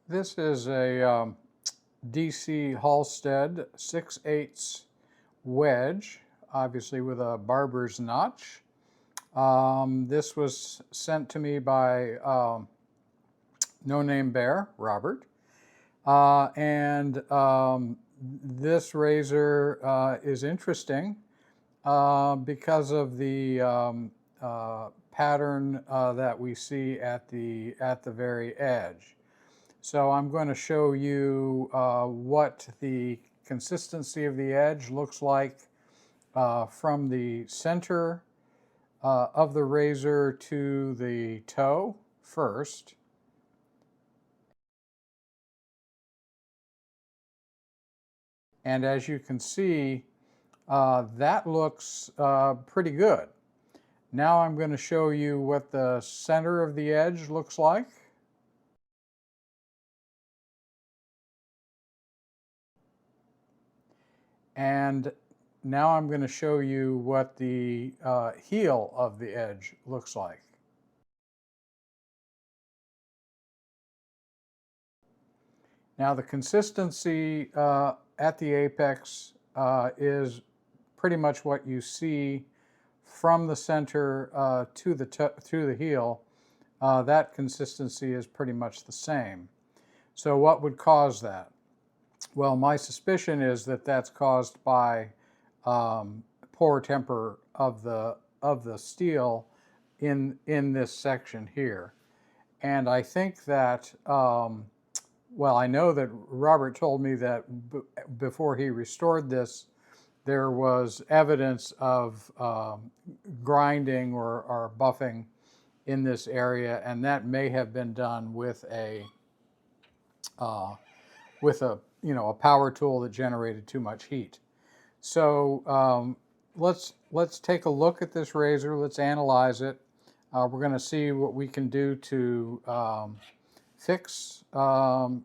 This is a DC Halsted 6/8 wedge, obviously with a barber's notch. This was sent to me by No Name Bear, Robert. This razor is interesting because of the pattern that we see at the very edge. So I'm going to show you what the consistency of the edge looks like from the center of the razor to the toe first. And as you can see, that looks pretty good. Now I'm going to show you what the center of the edge looks like. And now I'm going to show you what the heel of the edge looks like. Now the consistency at the apex is pretty much what you see from the center to the heel. That consistency is pretty much the same. So what would cause that? Well, my suspicion is that that's caused by poor temper of the steel in this section here. And I think that well, I know that Robert told me that before he restored this, there was evidence of grinding or buffing in this area, and that may have been done with a a power tool that generated too much heat. So let's take a look at this razor. Let's analyze it. We're going to see what we can do to fix the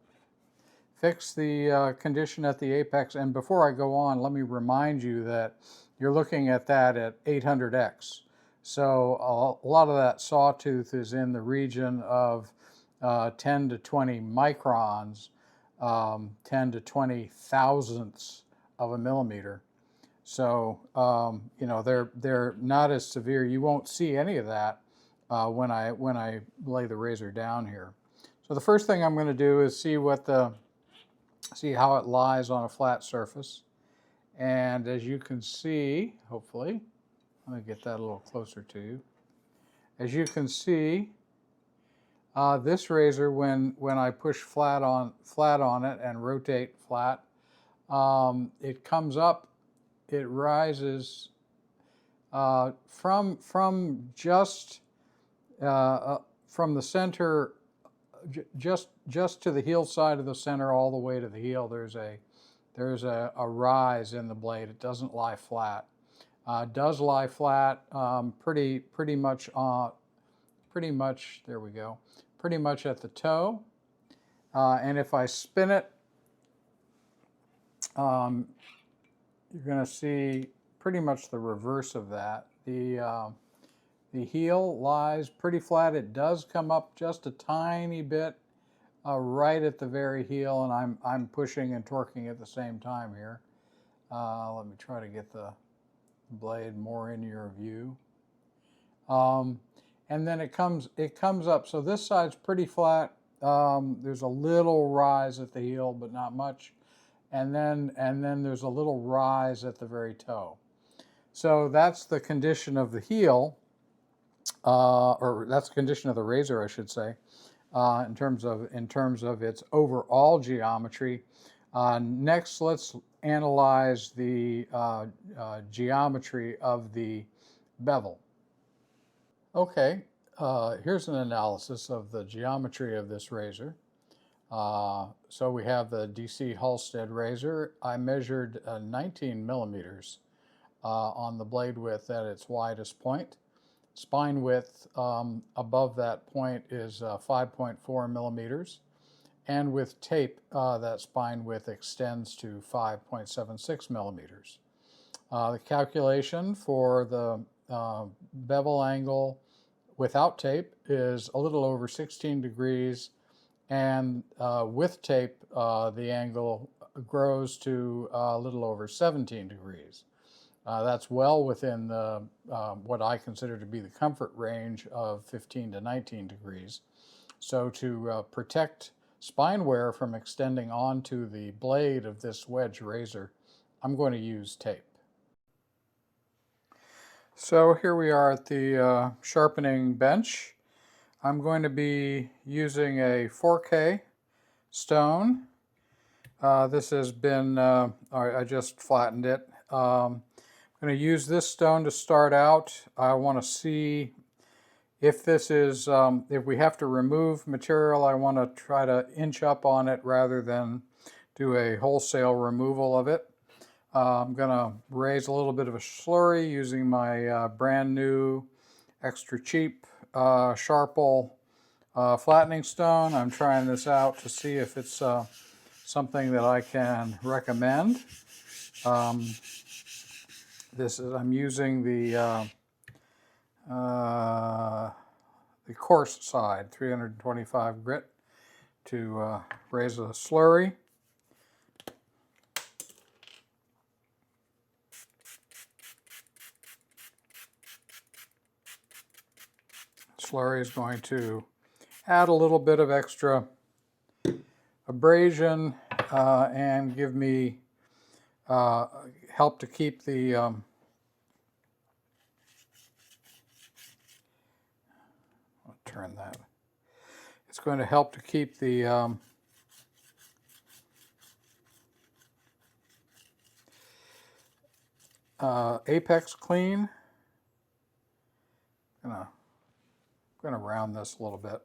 condition at the apex. And before I go on, let me remind you that you're looking at that at 800x. So a lot of that sawtooth is in the region of 10 to 20 microns, 10 to 20 thousandths of a millimeter. So they're not as severe. You won't see any of that when I lay the razor down here. So the first thing I'm going to do is see how it lies on a flat surface. And as you can see, hopefully, let me get that a little closer to you. As you can see, this razor, when I push flat on it and rotate flat, it comes up, it rises from just from the center, just to the heel side of the center, all the way to the heel. There's a rise in the blade. It doesn't lie flat. It does lie flat, pretty much. There we go. Pretty much at the toe. And if I spin it, you're going to see pretty much the reverse of that. The heel lies pretty flat. It does come up just a tiny bit right at the very heel, and I'm pushing and torquing at the same time here. Let me try to get the blade more in your view. And then it comes up. So this side's pretty flat. There's a little rise at the heel, but not much. And then there's a little rise at the very toe. So that's the condition of the heel, or that's the condition of the razor, I should say, in terms of its overall geometry. Next, let's analyze the geometry of the bevel. Okay, here's an analysis of the geometry of this razor. So we have the DC Halsted razor. I measured 19 millimeters on the blade width at its widest point. Spine width above that point is 5.4 millimeters. And with tape, that spine width extends to 5.76 millimeters. The calculation for the bevel angle without tape is a little over 16 degrees, and with tape, the angle grows to a little over 17 degrees. That's well within the, what I consider to be the comfort range of 15 to 19 degrees. So to protect spine wear from extending onto the blade of this wedge razor, I'm going to use tape. So here we are at the sharpening bench. I'm going to be using a 4K stone. This has been, I just flattened it. I'm going to use this stone to start out. I want to see if this is, if we have to remove material, I want to try to inch up on it rather than do a wholesale removal of it. I'm going to raise a little bit of a slurry using my brand new, extra cheap Sharple flattening stone. I'm trying this out to see if it's something that I can recommend. I'm using the coarse side, 325 grit, to raise a slurry. Slurry is going to add a little bit of extra abrasion and give me help to keep the I'll turn that. It's going to help to keep the apex clean. I'm going to round this a little bit.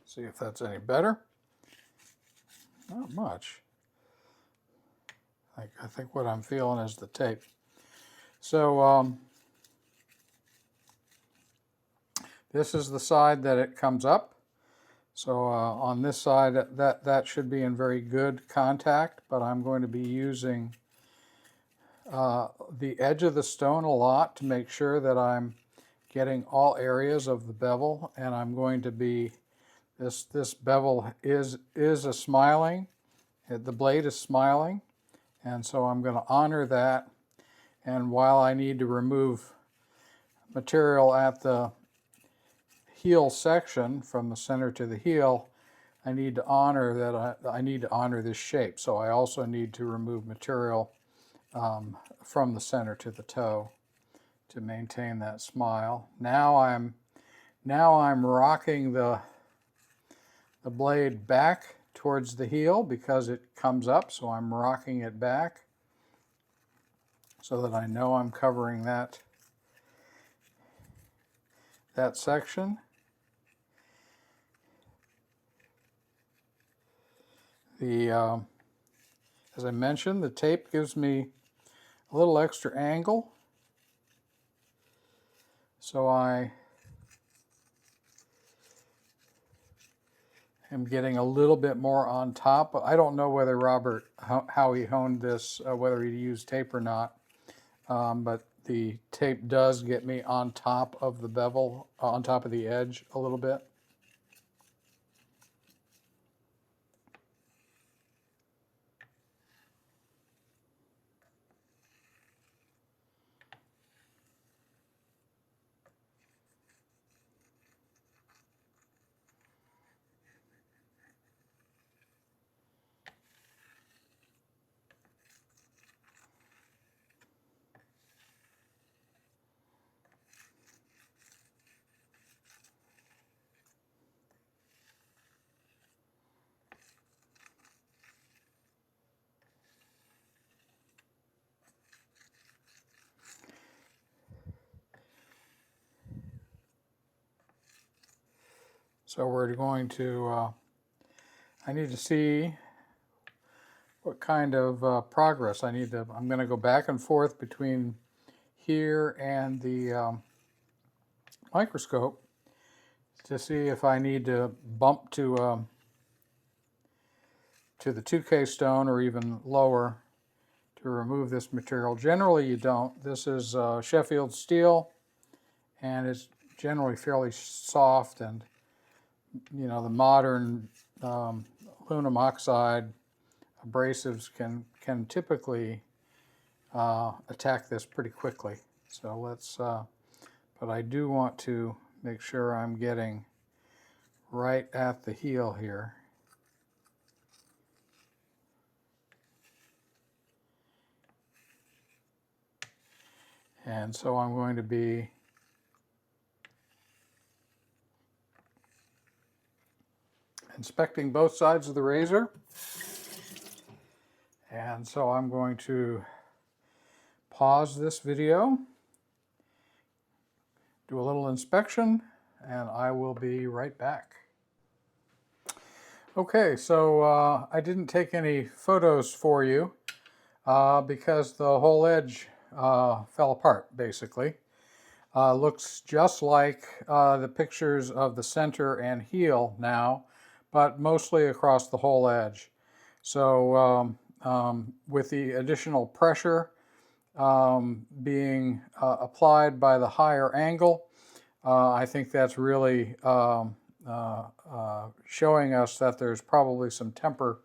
See if that's any better. Not much. I think what I'm feeling is the tape. So this is the side that it comes up. So on this side, that should be in very good contact, but I'm going to be using the edge of the stone a lot to make sure that I'm getting all areas of the bevel, and I'm going to be, this bevel is a smiling, the blade is smiling, and so I'm going to honor that. And while I need to remove material at the heel section from the center to the heel, I need to honor that I need to honor this shape. So I also need to remove material from the center to the toe to maintain that smile. Now I'm rocking the blade back towards the heel because it comes up, so I'm rocking it back so that I know I'm covering that section. As I mentioned, the tape gives me a little extra angle, so I am getting a little bit more on top. I don't know whether Robert, how he honed this, whether he used tape or not, but the tape does get me on top of the bevel, on top of the edge a little bit. So we're going to, I need to see what kind of progress I need to, I'm going to go back and forth between here and the microscope to see if I need to bump to the 2K stone or even lower to remove this material. Generally you don't. This is Sheffield steel, and it's generally fairly soft, and you know, the modern aluminum oxide abrasives can typically attack this pretty quickly. So let's, but I do want to make sure I'm getting right at the heel here. And so I'm going to be inspecting both sides of the razor. And so I'm going to pause this video, do a little inspection, and I will be right back. Okay, so I didn't take any photos for you because the whole edge fell apart, basically. Looks just like the pictures of the center and heel now, but mostly across the whole edge. So with the additional pressure being applied by the higher angle, I think that's really showing us that there's probably some temper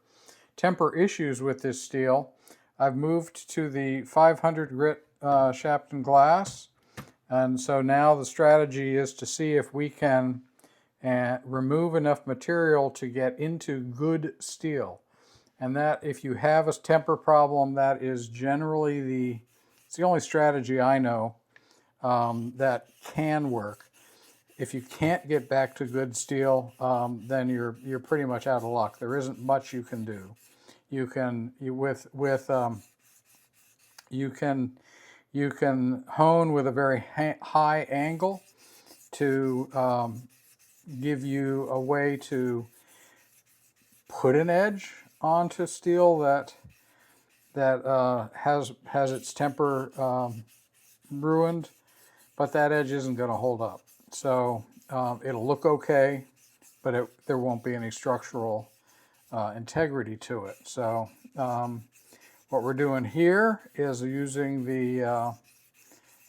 issues with this steel. I've moved to the 500 grit Shapton glass, and so now the strategy is to see if we can remove enough material to get into good steel. And that, if you have a temper problem, that is generally it's the only strategy I know that can work. If you can't get back to good steel, then you're pretty much out of luck. There isn't much you can do. You can hone with a very high angle to give you a way to put an edge onto steel that has its temper ruined, but that edge isn't going to hold up. So it'll look okay, but there won't be any structural integrity to it. So what we're doing here is using the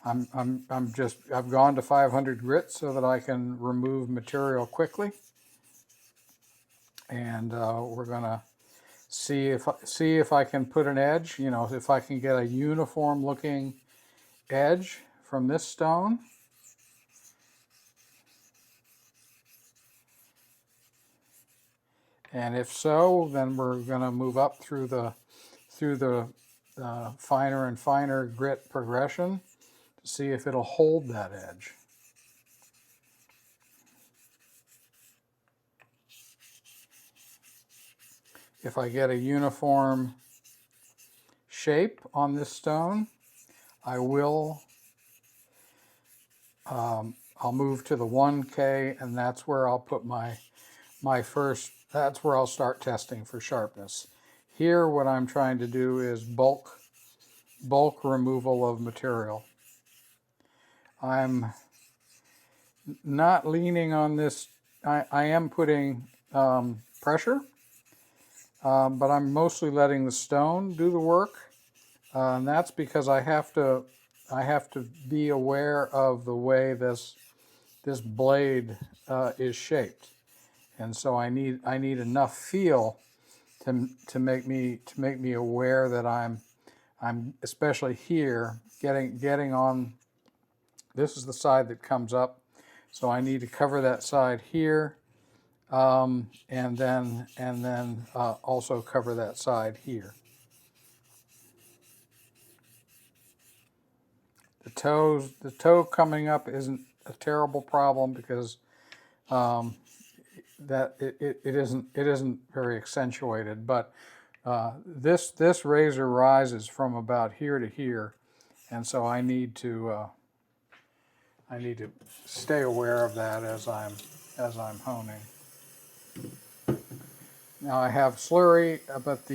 I've gone to 500 grit so that I can remove material quickly, and we're gonna see if I can put an edge. You know, if I can get a uniform looking edge from this stone. And if so, then we're going to move up through the finer and finer grit progression to see if it'll hold that edge. If I get a uniform shape on this stone, I will. I'll move to the 1K, and that's where I'll put my first. That's where I'll start testing for sharpness. Here, what I'm trying to do is bulk removal of material. I'm not leaning on this. I am putting pressure, but I'm mostly letting the stone do the work, and that's because I have to be aware of the way this blade is shaped. And so I need enough feel to make me aware that I'm especially here getting on. This is the side that comes up, so I need to cover that side here, and then also cover that side here. The toe coming up isn't a terrible problem because that it isn't very accentuated, but this razor rises from about here to here, and so I need to stay aware of that as I'm honing. Now I have slurry, but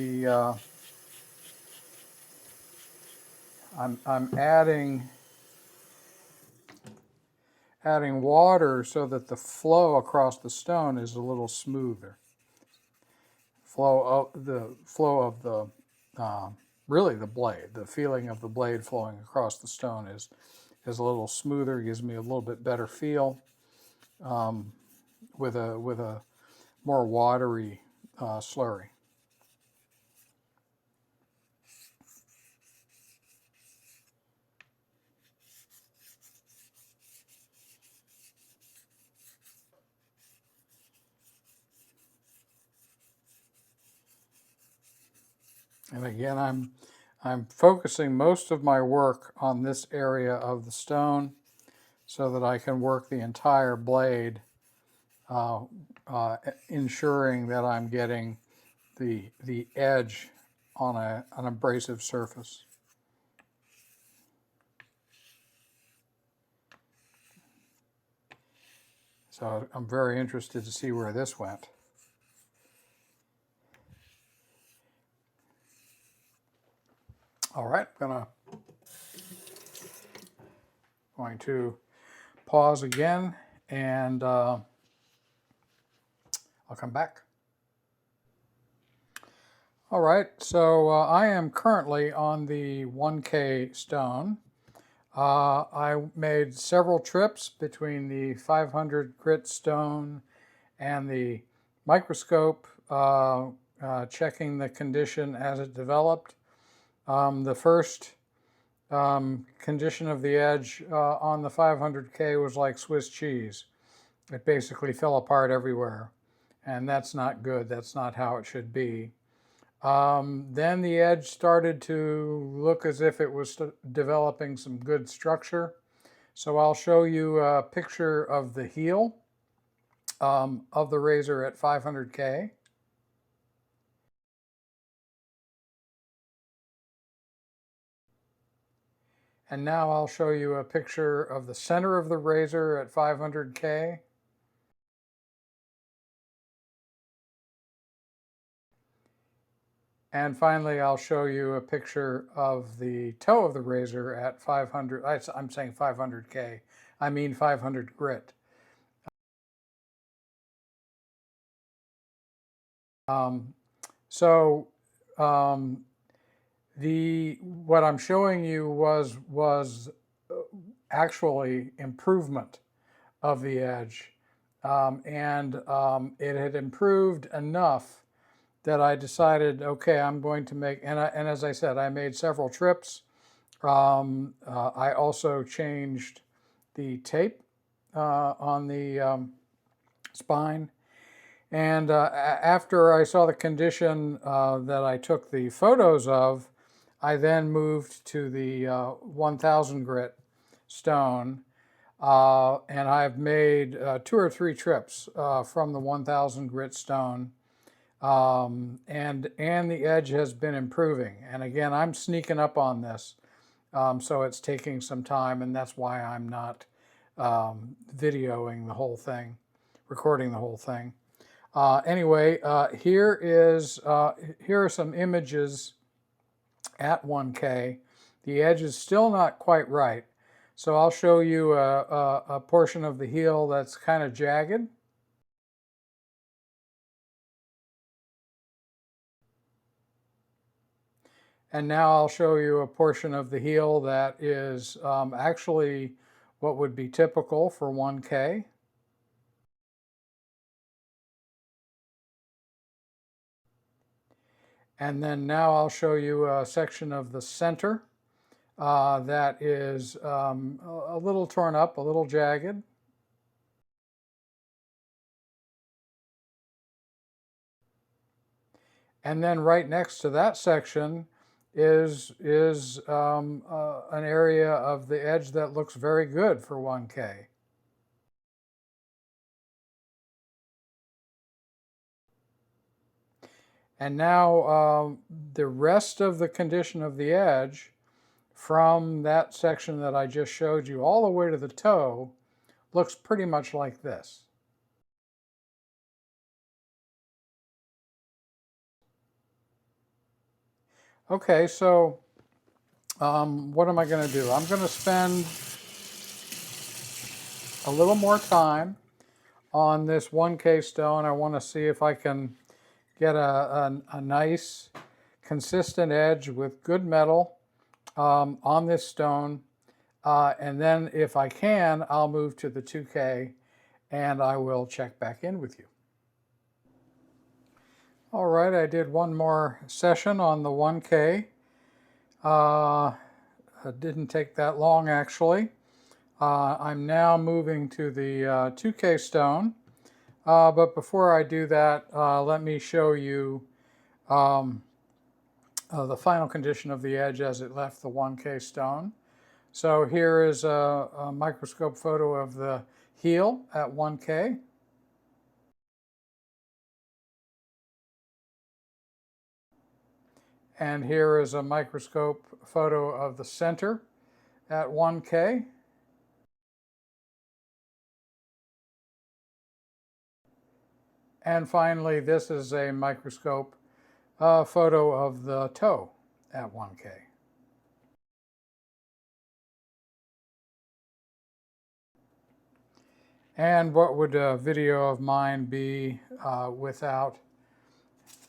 I'm adding adding water so that the flow across the stone is a little smoother. The flow of the really the blade, the feeling of the blade flowing across the stone is a little smoother, gives me a little bit better feel with a more watery slurry. And again, I'm focusing most of my work on this area of the stone so that I can work the entire blade, ensuring that I'm getting the edge on an abrasive surface. So I'm very interested to see where this went. All right, going to pause again, and I'll come back. All right, so I am currently on the 1K stone. I made several trips between the 500 grit stone and the microscope, checking the condition as it developed. The first condition of the edge on the 500K was like Swiss cheese. It basically fell apart everywhere, and that's not good. That's not how it should be. Then the edge started to look as if it was developing some good structure. So I'll show you a picture of the heel of the razor at 500K. And now I'll show you a picture of the center of the razor at 500K. And finally, I'll show you a picture of the toe of the razor at 500. I'm saying 500K. I mean 500 grit. What I'm showing you was actually improvement of the edge, it had improved enough that I decided, okay, I'm going to make, and as I said, I made several trips. I also changed the tape on the spine. And after I saw the condition that I took the photos of, I then moved to the 1000 grit stone. And I've made 2 or 3 trips from the 1000 grit stone. And the edge has been improving. And again, I'm sneaking up on this. So it's taking some time, and that's why I'm not videoing the whole thing, recording the whole thing. Anyway, here are some images at 1K. The edge is still not quite right. So I'll show you a portion of the heel that's kind of jagged. And now I'll show you a portion of the heel that is actually what would be typical for 1K. And then now I'll show you a section of the center that is a little torn up, a little jagged. And then right next to that section is an area of the edge that looks very good for 1K. And now the rest of the condition of the edge from that section that I just showed you all the way to the toe looks pretty much like this. Okay, so what am I going to do? I'm going to spend a little more time on this 1K stone. I want to see if I can get a nice consistent edge with good metal on this stone. And then if I can, I'll move to the 2K and I will check back in with you. All right, I did one more session on the 1K. It didn't take that long actually. I'm now moving to the 2K stone. But before I do that, let me show you the final condition of the edge as it left the 1K stone. So here is a microscope photo of the heel at 1K. And here is a microscope photo of the center at 1K. And finally, this is a microscope photo of the toe at 1K. And what would a video of mine be without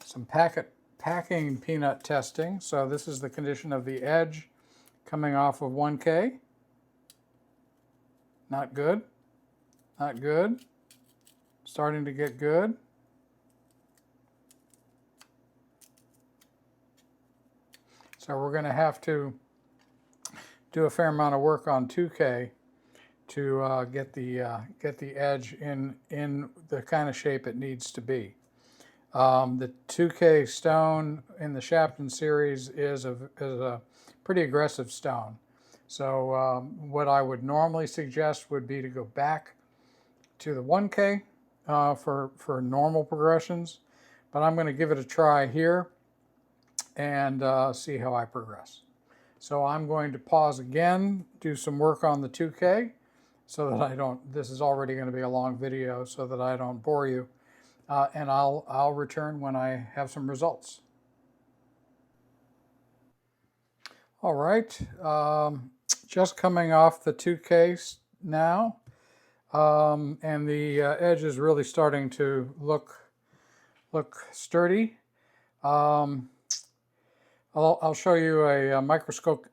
some packing peanut testing? So this is the condition of the edge coming off of 1K. Not good. Not good. Starting to get good. So we're going to have to do a fair amount of work on 2K to get the edge in the kind of shape it needs to be. The 2K stone in the Shapton series is a pretty aggressive stone. So what I would normally suggest would be to go back to the 1K for normal progressions, but I'm going to give it a try here and see how I progress. So I'm going to pause again, do some work on the 2K so that I don't, this is already going to be a long video, so that I don't bore you. And I'll return when I have some results. All right, just coming off the 2K now, and the edge is really starting to look sturdy. I'll show you a microscope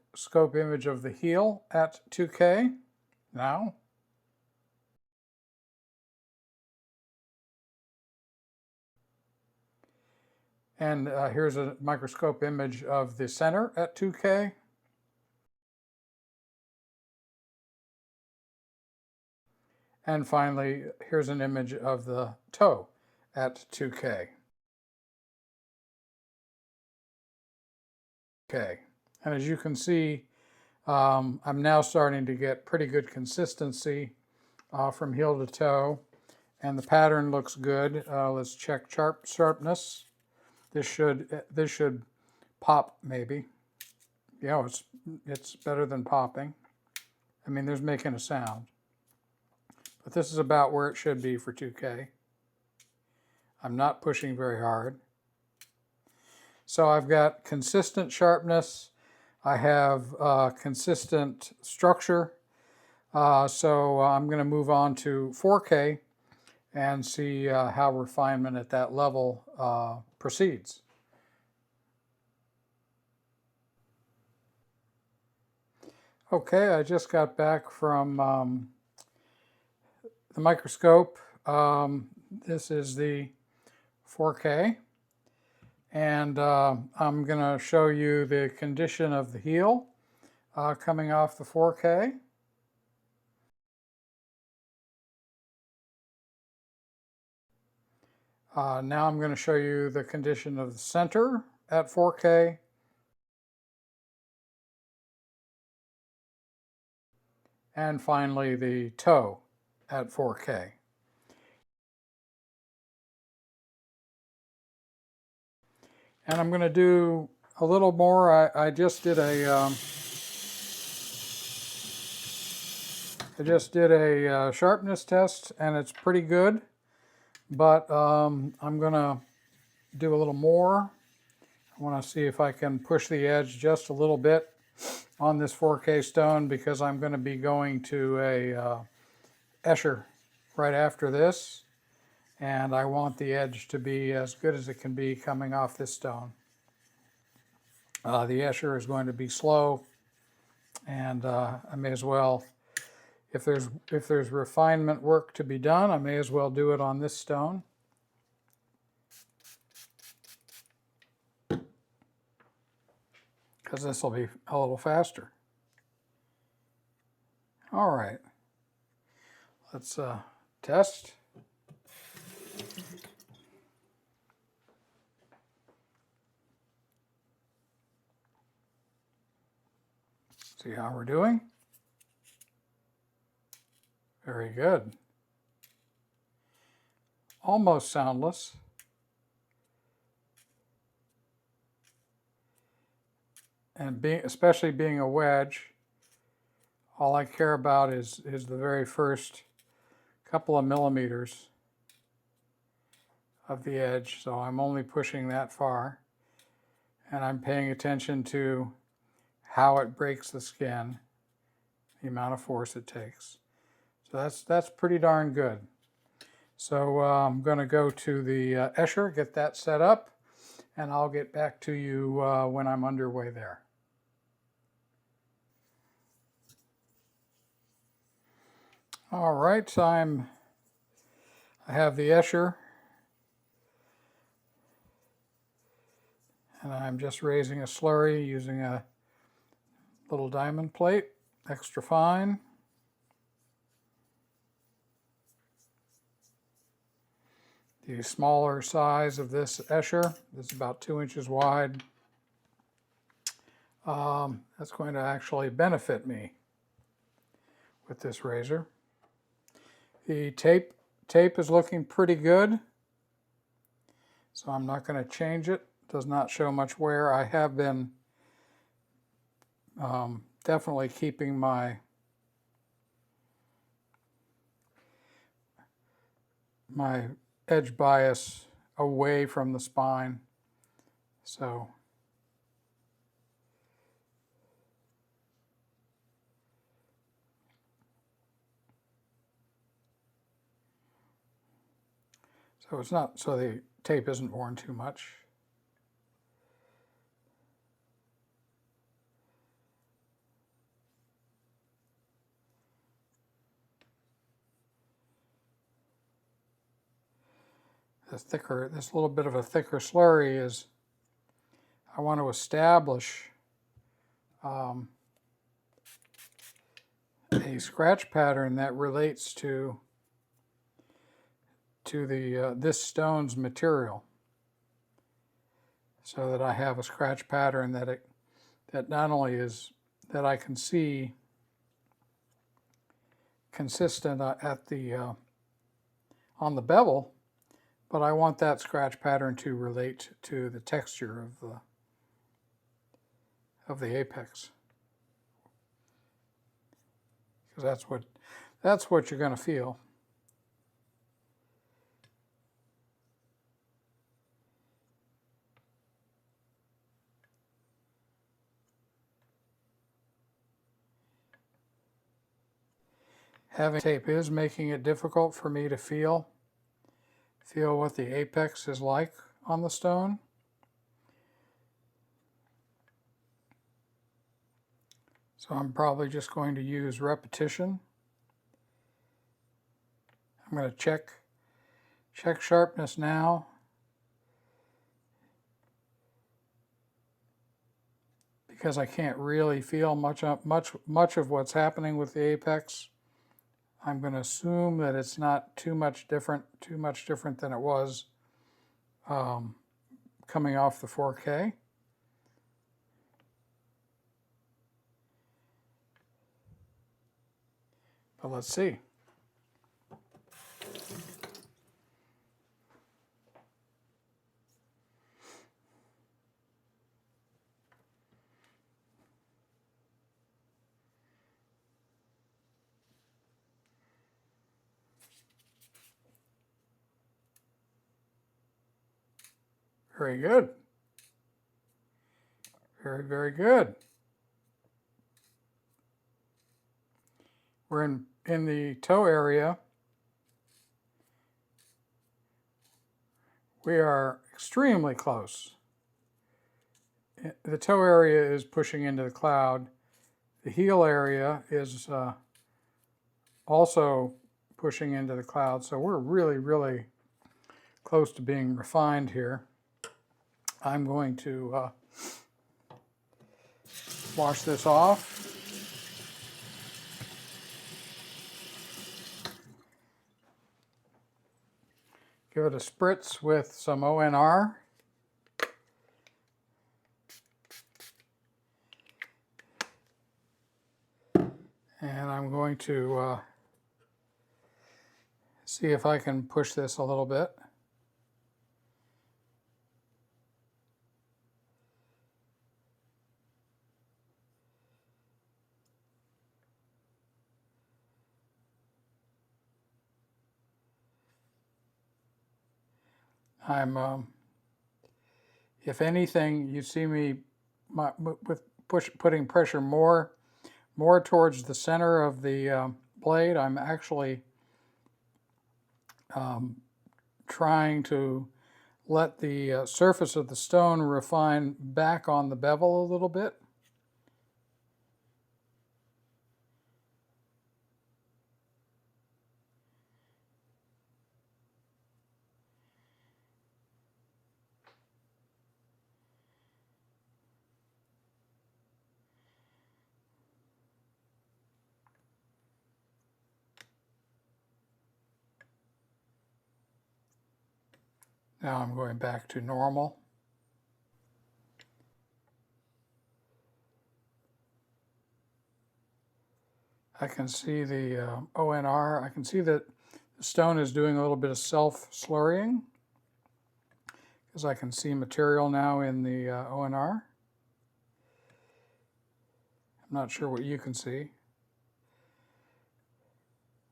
image of the heel at 2K now. And here's a microscope image of the center at 2K. And finally, here's an image of the toe at 2K. Okay, and as you can see, I'm now starting to get pretty good consistency from heel to toe, and the pattern looks good. Let's check sharpness. This should pop maybe. Yeah, it's better than popping. I mean, there's making a sound. But this is about where it should be for 2K. I'm not pushing very hard. So I've got consistent sharpness. I have consistent structure. So I'm going to move on to 4K and see how refinement at that level proceeds. Okay, I just got back from the microscope. This is the 4K. And I'm going to show you the condition of the heel coming off the 4K. Now I'm going to show you the condition of the center at 4K. And finally the toe at 4K. And I'm going to do a little more. I just did a sharpness test, and it's pretty good. But I'm going to do a little more. I want to see if I can push the edge just a little bit on this 4K stone, because I'm going to be going to Escher right after this, and I want the edge to be as good as it can be coming off this stone. The Escher is going to be slow, and I may as well, if there's refinement work to be done, I may as well do it on this stone. Because this will be a little faster. All right, let's test. See how we're doing. Very good. Almost soundless. And especially being a wedge, all I care about is the very first couple of millimeters of the edge. So I'm only pushing that far, and I'm paying attention to how it breaks the skin, the amount of force it takes. So that's pretty darn good. So I'm going to go to the Escher, get that set up, and I'll get back to you when I'm underway there. All right, so I have the Escher, and I'm just raising a slurry using a little diamond plate, extra fine. The smaller size of this Escher, this is about 2 inches wide. That's going to actually benefit me with this razor. The tape is looking pretty good, so I'm not going to change it. It does not show much wear. I have been definitely keeping my edge bias away from the spine, so it's not, so the tape isn't worn too much. This little bit of a thicker slurry is, I want to establish a scratch pattern that relates to the this stone's material, so that I have a scratch pattern that not only is that I can see consistent at the on the bevel, but I want that scratch pattern to relate to the texture of the apex, because that's what you're going to feel. Having tape is making it difficult for me to feel what the apex is like on the stone. So I'm probably just going to use repetition. I'm going to check sharpness now. Because I can't really feel much of what's happening with the apex, I'm going to assume that it's not too much different than it was coming off the 4K. But let's see. Very good. Very good. We're in in the toe area, we are extremely close. The toe area is pushing into the cloud. The heel area is also pushing into the cloud. So we're really, really close to being refined here. I'm going to wash this off. Give it a spritz with some ONR. And I'm going to see if I can push this a little bit. I'm, if anything, you see me putting pressure more towards the center of the blade. I'm actually trying to let the surface of the stone refine back on the bevel a little bit. Now I'm going back to normal. I can see the ONR. I can see that the stone is doing a little bit of self-slurrying because I can see material now in the ONR. I'm not sure what you can see,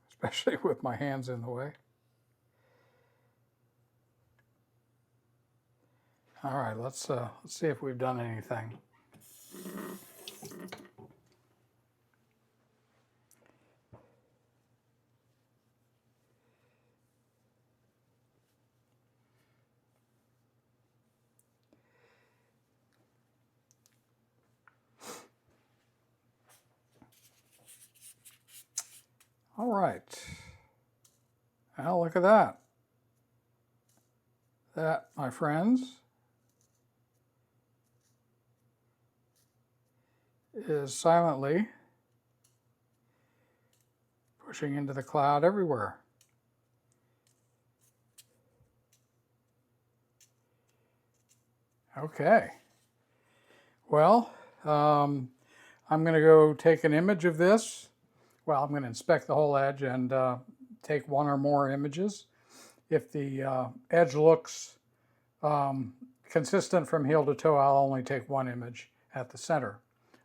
especially with my hands in the way. All right, let's see if we've done anything. All right. Well, look at that. That, my friends, is silently pushing into the cloud everywhere. Okay. Well, I'm going to go take an image of this. Well, I'm going to inspect the whole edge and take one or more images. If the edge looks consistent from heel to toe, I'll only take one image at the center.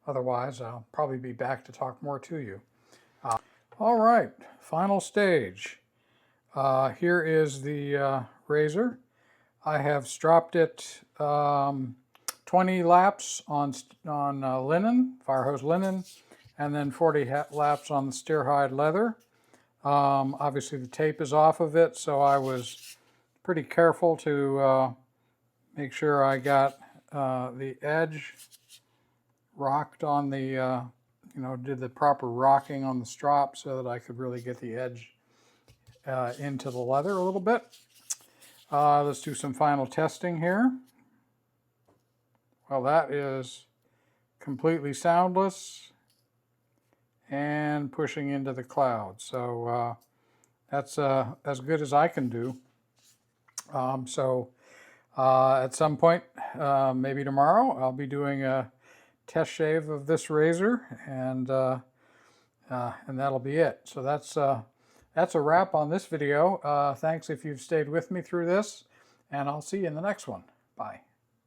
Otherwise, I'll probably be back to talk more to you. All right, final stage. Here is the razor. I have stropped it 20 laps on linen, fire hose linen, and then 40 laps on the steer hide leather. Obviously the tape is off of it, so I was pretty careful to make sure I got the edge rocked on the, did the proper rocking on the strop so that I could really get the edge into the leather a little bit. Let's do some final testing here. Well, that is completely soundless and pushing into the cloud. So that's as good as I can do. At some point, maybe tomorrow, I'll be doing a test shave of this razor, and that'll be it. So that's a wrap on this video. Thanks if you've stayed with me through this, and I'll see you in the next one. Bye.